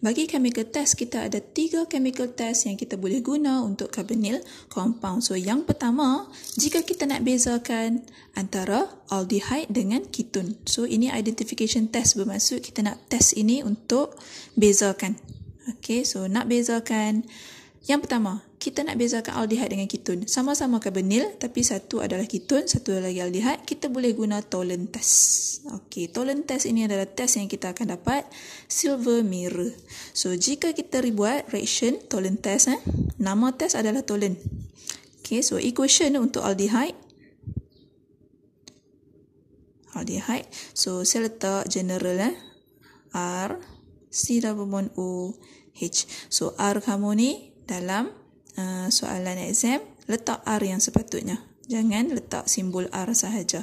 bagi chemical test, kita ada 3 chemical test yang kita boleh guna untuk carbonyl compound. So, yang pertama, jika kita nak bezakan antara aldehyde dengan ketone. So, ini identification test, bermaksud kita nak test ini untuk bezakan. Okay, so nak bezakan. Yang pertama, kita nak bezakan aldehyde dengan ketone. Sama-sama carbonyl, tapi satu adalah ketone, satu lagi aldehyde. Kita boleh guna Tollens test. Okey, Tollens test ini adalah test yang kita akan dapat silver mirror. So, jika kita buat reaction Tollens test, nama test adalah Tollens. Okey, so equation untuk aldehyde. So, saya letak general R C double bond O H. So, R kamu ni dalam soalan exam, letak R yang sepatutnya. Jangan letak simbol R sahaja.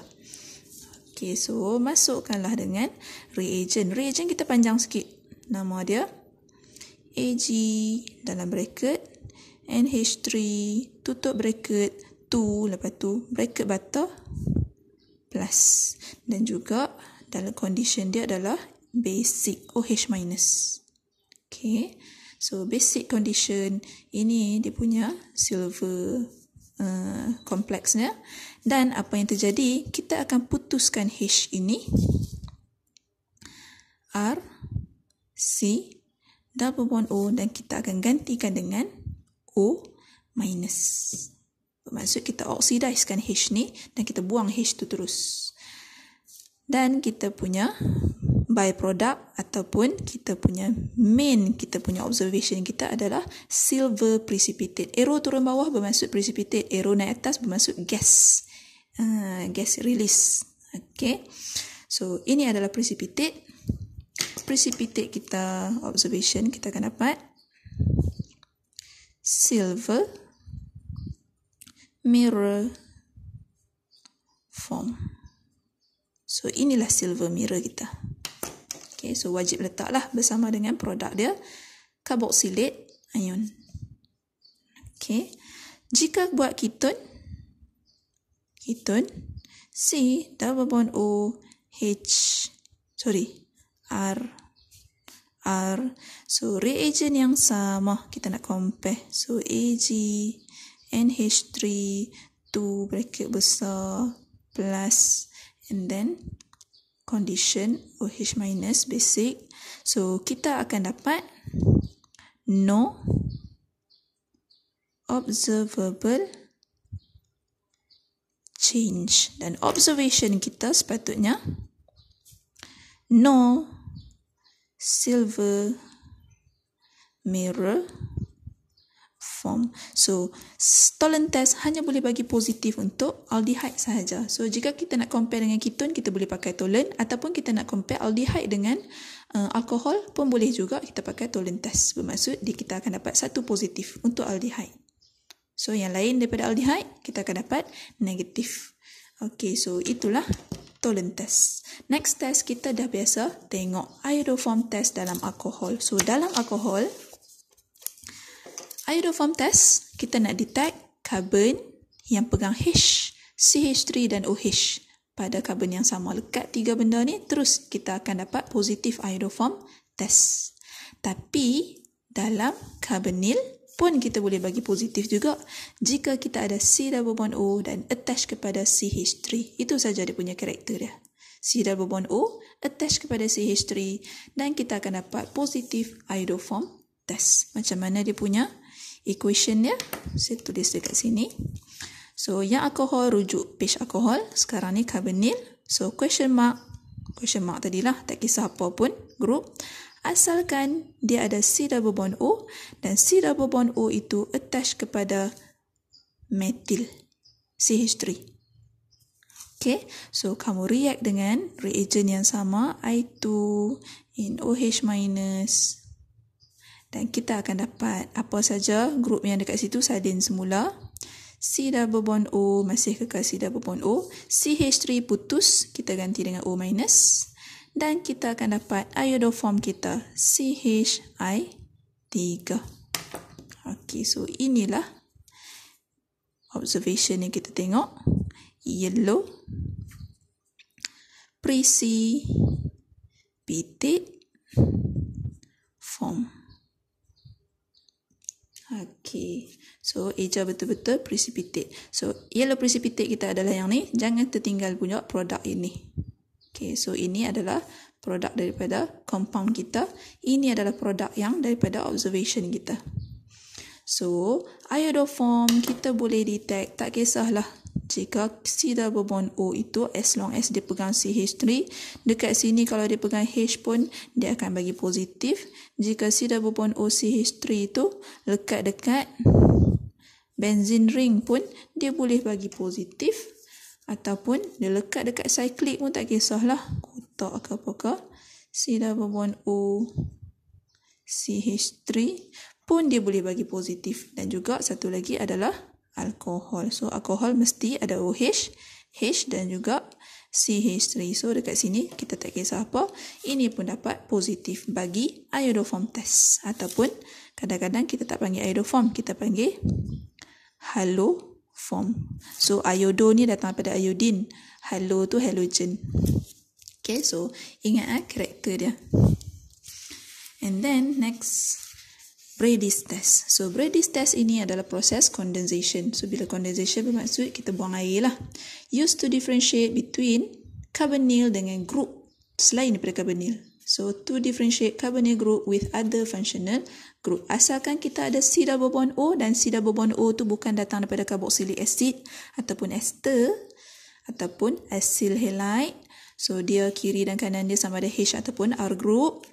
Okey, so masukkanlah dengan reagent. Reagent kita panjang sikit. Nama dia Ag dalam bracket NH3 tutup bracket 2, lepas tu bracket bata plus. Dan juga dalam condition dia adalah basic OH minus. Okey. So, basic condition ini dia punya silver kompleksnya. Dan apa yang terjadi, kita akan putuskan H ini. R, C, double bond O, dan kita akan gantikan dengan O minus. Bermaksud kita oxidizekan H ni dan kita buang H tu terus. Dan kita punya byproduct ataupun kita punya observation kita adalah silver precipitate. Arrow turun bawah bermaksud precipitate, arrow naik atas bermaksud gas. Gas release. Okay. So, ini adalah precipitate. Precipitate kita, observation kita akan dapat silver mirror form. So, inilah silver mirror kita. Okay, so wajib letaklah bersama dengan produk dia, carboxylate ion. Okay. Jika buat ketone, C double bond O H, R. So, reagent yang sama kita nak compare. So, Ag NH3 2 bracket besar plus, and then condition OH minus basic. So, kita akan dapat no observable change. Dan observation kita sepatutnya no silver mirror form. So, Tollens test hanya boleh bagi positif untuk aldehyde sahaja. So, jika kita nak compare dengan ketone, kita boleh pakai Tollens, ataupun kita nak compare aldehyde dengan alkohol pun boleh juga kita pakai Tollens test. Bermaksud kita akan dapat satu positif untuk aldehyde. So, yang lain daripada aldehyde, kita akan dapat negatif. Okey, so itulah Tollens test. Next test kita dah biasa tengok iodoform test dalam alkohol. So, dalam alkohol, iodoform test, kita nak detect karbon yang pegang H, CH3 dan OH pada karbon yang sama. Lekat 3 benda ni, terus kita akan dapat positif iodoform test. Tapi, dalam carbonyl pun kita boleh bagi positif juga jika kita ada C double bond O dan attach kepada CH3. Itu saja dia punya karakter dia. C double bond O attach kepada CH3 dan kita akan dapat positif iodoform test. Macam mana dia punya equation dia? Saya tulis dekat sini. So, yang alkohol rujuk page alkohol. Sekarang ni carbonyl. So, question mark tadilah, tak kisah apa pun group. Asalkan dia ada C double bond O dan C double bond O itu attach kepada metil CH3. Okay, so kamu react dengan reagent yang sama, I2 in OH minus, dan kita akan dapat apa saja grup yang dekat situ salin semula. C double bond O masih kekal C double bond O, CH3 putus, kita ganti dengan O minus. Dan kita akan dapat iodoform kita CHI3. Okey, so inilah observation yang kita tengok. Yellow precipitate form. Okay, so eja betul-betul precipitate. So yellow precipitate kita adalah yang ni. Jangan tertinggal punya produk ini. Okay, so ini adalah produk daripada compound kita. Ini adalah produk yang daripada observation kita. So iodoform kita boleh detect, tak kisahlah jika C double bond O itu as long as dia pegang CH3, dekat sini kalau dia pegang H pun dia akan bagi positif. Jika C double bond O CH3 itu lekat dekat benzene ring pun dia boleh bagi positif, ataupun dia lekat dekat cyclic pun tak kisahlah, kotak ke apakah, C double bond O CH3 pun dia boleh bagi positif. Dan juga satu lagi adalah alkohol. So alkohol mesti ada OH, H dan juga CH3. So dekat sini kita tak kisah apa, ini pun dapat positif bagi iodoform test. Ataupun kadang-kadang kita tak panggil iodoform, kita panggil haloform. So iodo ni datang daripada iodine, halo tu halogen. Okay, so ingat karakter dia. And then next, Brady's test. So Brady's test ini adalah proses condensation. So bila condensation bermaksud kita buang air lah. Used to differentiate between carbonyl dengan group selain daripada carbonyl. So to differentiate carbonyl group with other functional group. Asalkan kita ada C double bond O, dan C double bond O tu bukan datang daripada carboxylic acid ataupun ester ataupun acyl halide. So dia kiri dan kanan dia sama ada H ataupun R group.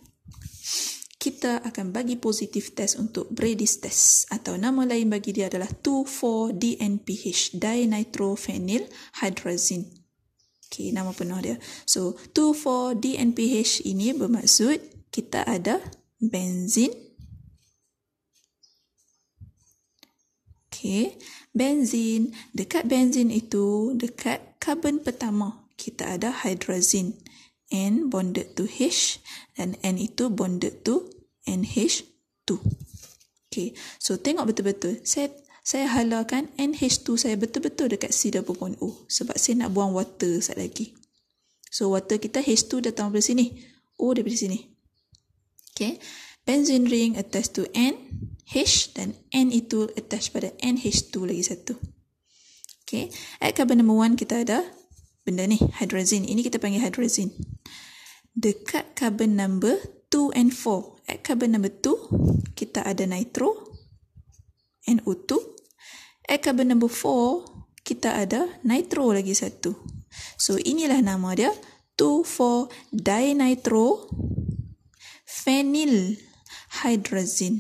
Kita akan bagi positif test untuk Brady's test, atau nama lain bagi dia adalah 2,4-DNPH, dinitrophenylhydrazine. Okay, nama penuh dia. So 2,4-DNPH ini bermaksud kita ada benzin. Okay, benzin. Dekat benzin itu, dekat karbon pertama, kita ada hydrazine. N bonded to H dan N itu bonded to NH2. Okay, so tengok betul-betul. Saya halarkan NH2 saya betul-betul dekat C double bond O sebab saya nak buang water sekejap lagi. So water kita H2 datang dari sini, O daripada sini. Okay, benzene ring attached to N, H dan N itu attached pada NH2 lagi satu. Okay, at carbon number 1 kita ada benda ni, hydrazine. Ini kita panggil hydrazine. Dekat carbon number 2 and 4, at carbon number 2, kita ada nitro, NO2. At carbon number 4, kita ada nitro lagi satu. So, inilah nama dia, 2,4-dinitrophenylhydrazine.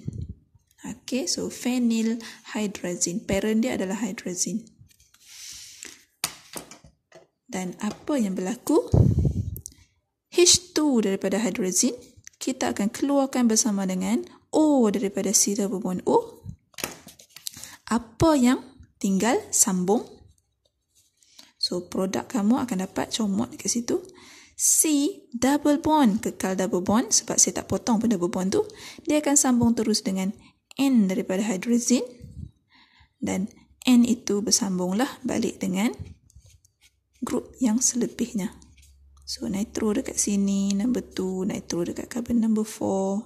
Okay, so phenylhydrazine. Parent dia adalah hydrazine. Dan apa yang berlaku? H2 daripada hydrazine kita akan keluarkan bersama dengan O daripada C double bond O. Apa yang tinggal? Sambung. So produk kamu akan dapat comot dekat situ. C double bond, kekal double bond sebab saya tak potong pun double bond tu. Dia akan sambung terus dengan N daripada hydrazine. Dan N itu bersambunglah balik dengan grup yang selebihnya. So nitro dekat sini, number 2, nitro dekat carbon number 4.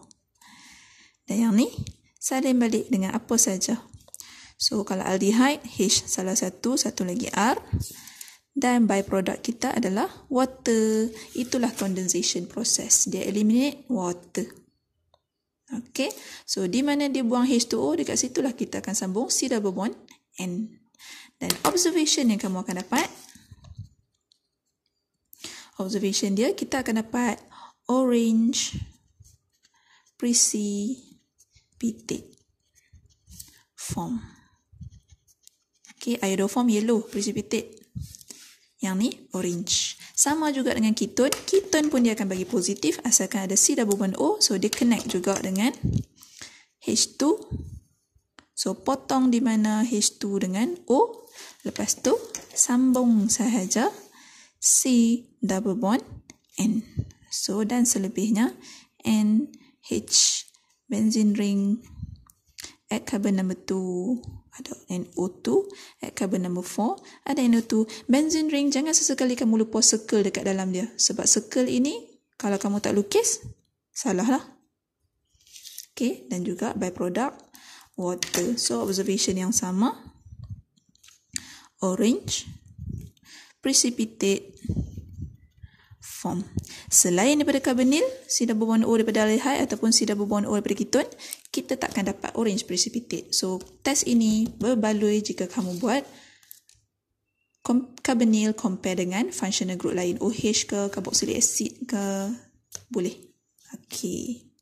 Dan yang ni salin balik dengan apa saja. So kalau aldehyde, H salah satu, satu lagi R. Dan byproduct kita adalah water. Itulah condensation process. Dia eliminate water. Okay, so di mana dia buang H2O, dekat situlah kita akan sambung C double bond N. Dan observation yang kamu akan dapat, observation dia, kita akan dapat orange precipitate form. Okay, iodoform yellow precipitate. Yang ni orange. Sama juga dengan keton. Keton pun dia akan bagi positif asalkan ada C double bond O. So dia connect juga dengan H2. So potong di mana H2 dengan O. Lepas tu sambung sahaja C double bond N. So dan selebihnya NH benzene ring at carbon number 2 ada NO2, at carbon number 4 ada NO2. Benzene ring jangan sesekali kamu lupa circle dekat dalam dia sebab circle ini kalau kamu tak lukis salah lah. Okay, dan juga byproduct water. So observation yang sama. Orange precipitate form. Selain daripada karbonil, sidar berwarna O daripada aldehyde ataupun sidar berwarna O daripada keton, kita takkan dapat orange precipitate. So, test ini berbaloi jika kamu buat karbonil compare dengan functional group lain, OH ke, carboxylic acid ke, boleh. Okey.